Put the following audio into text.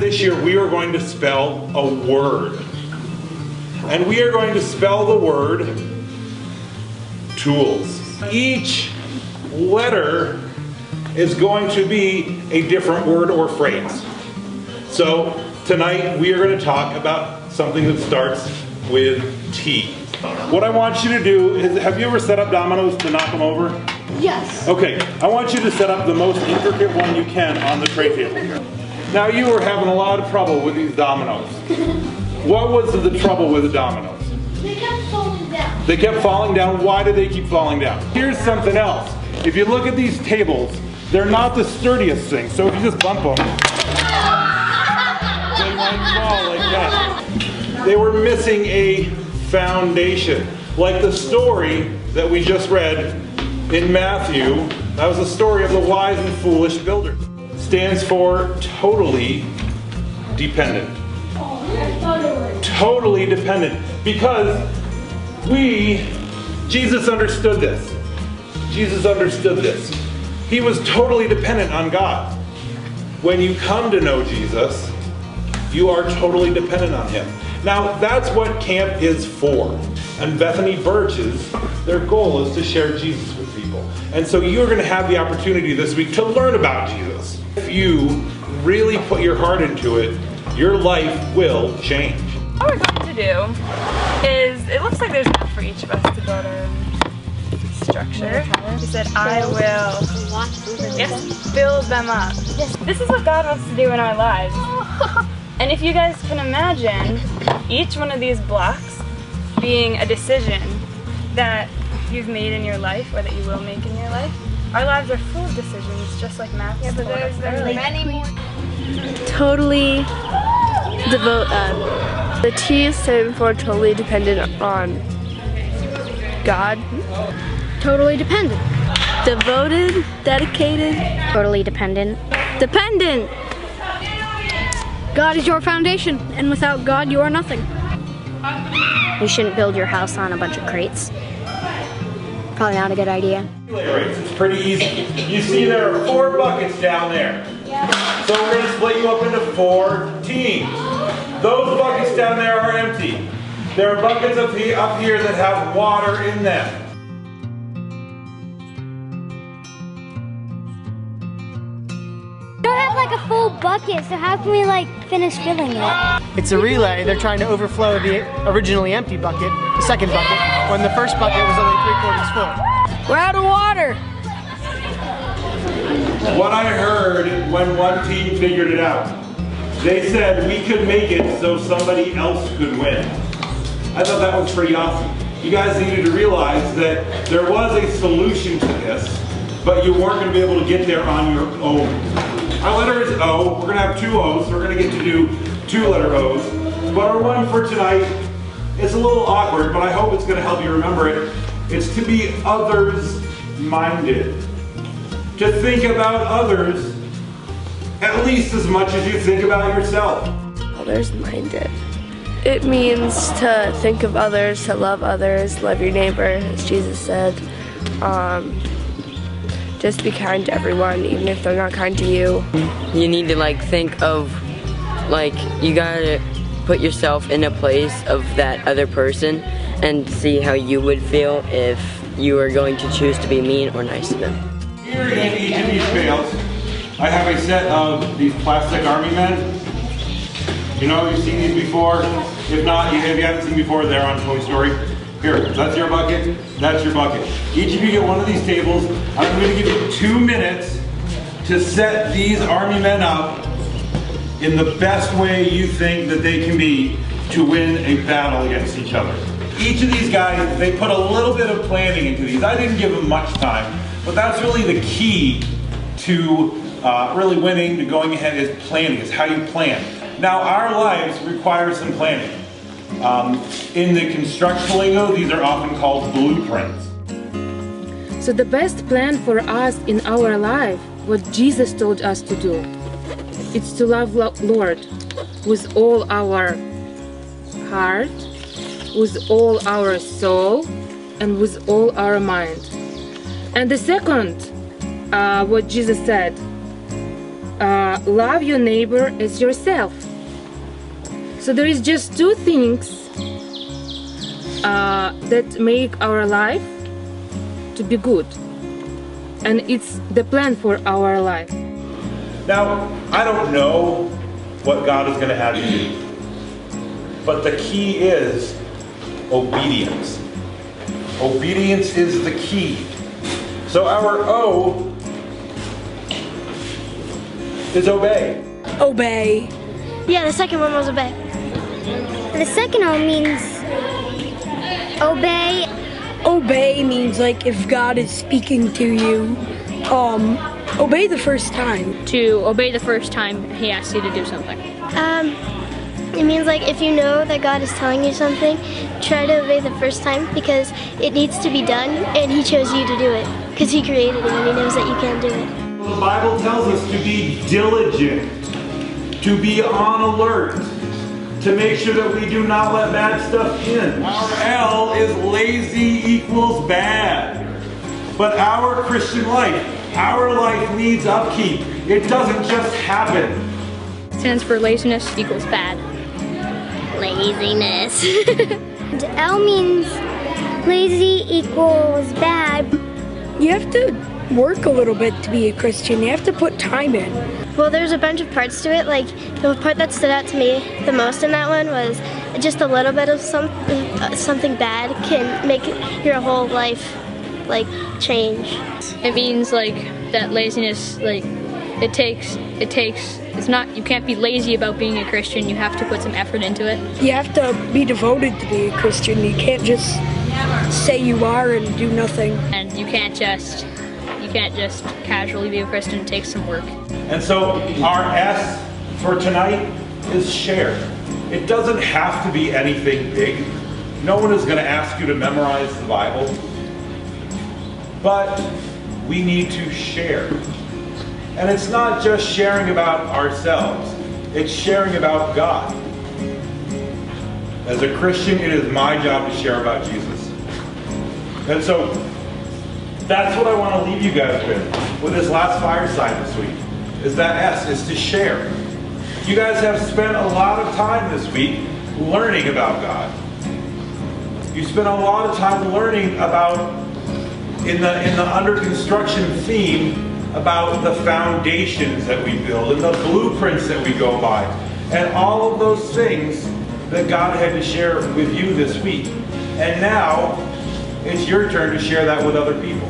this year we are going to spell a word. And we are going to spell the word tools. Each letter is going to be a different word or phrase. So tonight we are going to talk about something that starts with T. What I want you to do is, have you ever set up dominoes to knock them over? Yes. Okay, I want you to set up the most intricate one you can on the tray table here. Now you were having a lot of trouble with these dominoes. What was the trouble with the dominoes? They kept falling down. They kept falling down. Why did they keep falling down? Here's something else. If you look at these tables, they're not the sturdiest thing. So if you just bump them, they might fall like that. They were missing a foundation. Like the story that we just read in Matthew, that was the story of the wise and foolish builders. Stands for totally dependent. Totally dependent. Because Jesus understood this. Jesus understood this. He was totally dependent on God. When you come to know Jesus, you are totally dependent on Him. Now, that's what camp is for. And Bethany Birches, their goal is to share Jesus with people. And so you're going to have the opportunity this week to learn about Jesus. If you really put your heart into it, your life will change. What we're going to do is, it looks like there's enough for each of us to build our structure. He said, I will build them up. This is what God wants to do in our lives. And if you guys can imagine each one of these blocks being a decision that you've made in your life or that you will make in your life, our lives are full of decisions, just like Matt's told us earlier. Many more. Totally devote. The T is standing for totally dependent on God. Totally dependent. Devoted, dedicated. Totally dependent. Dependent. God is your foundation, and without God, you are nothing. You shouldn't build your house on a bunch of crates. Probably not a good idea. It's pretty easy. You see there are 4 buckets down there. So we're going to split you up into 4 teams. Those buckets down there are empty. There are buckets up here that have water in them. We don't have like a full bucket, so how can we like finish filling it? It's a relay. They're trying to overflow the originally empty bucket, the second bucket, when the first bucket was only 3/4 full. We're out of water. What I heard when one team figured it out, they said we could make it so somebody else could win. I thought that was pretty awesome. You guys needed to realize that there was a solution to this, but you weren't going to be able to get there on your own. Our letter is O. We're going to have 2 O's, so we're going to get to do 2 letter O's. But our one for tonight is a little awkward, but I hope it's going to help you remember it. It's to be others-minded. To think about others at least as much as you think about yourself. Others-minded. It means to think of others, to love others, love your neighbor, as Jesus said. Just be kind to everyone, even if they're not kind to you. You need to think of, you gotta put yourself in a place of that other person and see how you would feel if you were going to choose to be mean or nice to them. Here in each of these bales, I have a set of these plastic army men. You know, you've seen these before. If not, if you haven't seen before, they're on Toy Story. Here, that's your bucket, that's your bucket. Each of you get one of these tables. I'm going to give you 2 minutes to set these army men up in the best way you think that they can be to win a battle against each other. Each of these guys, they put a little bit of planning into these. I didn't give them much time, but that's really the key to really winning, to going ahead, is planning, is how you plan. Now, our lives require some planning. In the construction lingo, these are often called blueprints. So the best plan for us in our life, what Jesus told us to do, it's to love Lord with all our heart, with all our soul, and with all our mind. And the second, what Jesus said, love your neighbor as yourself. So there is just two things that make our life to be good, and it's the plan for our life. Now, I don't know what God is going to have you do, but the key is obedience. Obedience is the key. So our O is obey. Obey. Yeah, the second one was obey. The second O means obey. Obey means like if God is speaking to you, obey the first time. To obey the first time he asks you to do something. It means like if you know that God is telling you something, try to obey the first time because it needs to be done and he chose you to do it because he created it and he knows that you can't do it. The Bible tells us to be diligent, to be on alert, to make sure that we do not let bad stuff in. Our L is lazy equals bad. But our Christian life, our life needs upkeep. It doesn't just happen. Stands for laziness equals bad. Laziness. L means lazy equals bad. You have to work a little bit to be a Christian. You have to put time in. Well, there's a bunch of parts to it. Like the part that stood out to me the most in that one was just a little bit of something bad can make your whole life like change. It means like that laziness, like it's not, you can't be lazy about being a Christian. You have to put some effort into it. You have to be devoted to be a Christian. You can't just say you are and do nothing. And you can't just casually be a Christian. It takes some work. And so our S for tonight is share. It doesn't have to be anything big. No one is going to ask you to memorize the Bible. But we need to share. And it's not just sharing about ourselves. It's sharing about God. As a Christian, it is my job to share about Jesus. And so that's what I want to leave you guys with this last Fireside this week. Is that S, is to share. You guys have spent a lot of time this week learning about God. You spent a lot of time learning about, in the under construction theme, about the foundations that we build and the blueprints that we go by. And all of those things that God had to share with you this week. And now, it's your turn to share that with other people.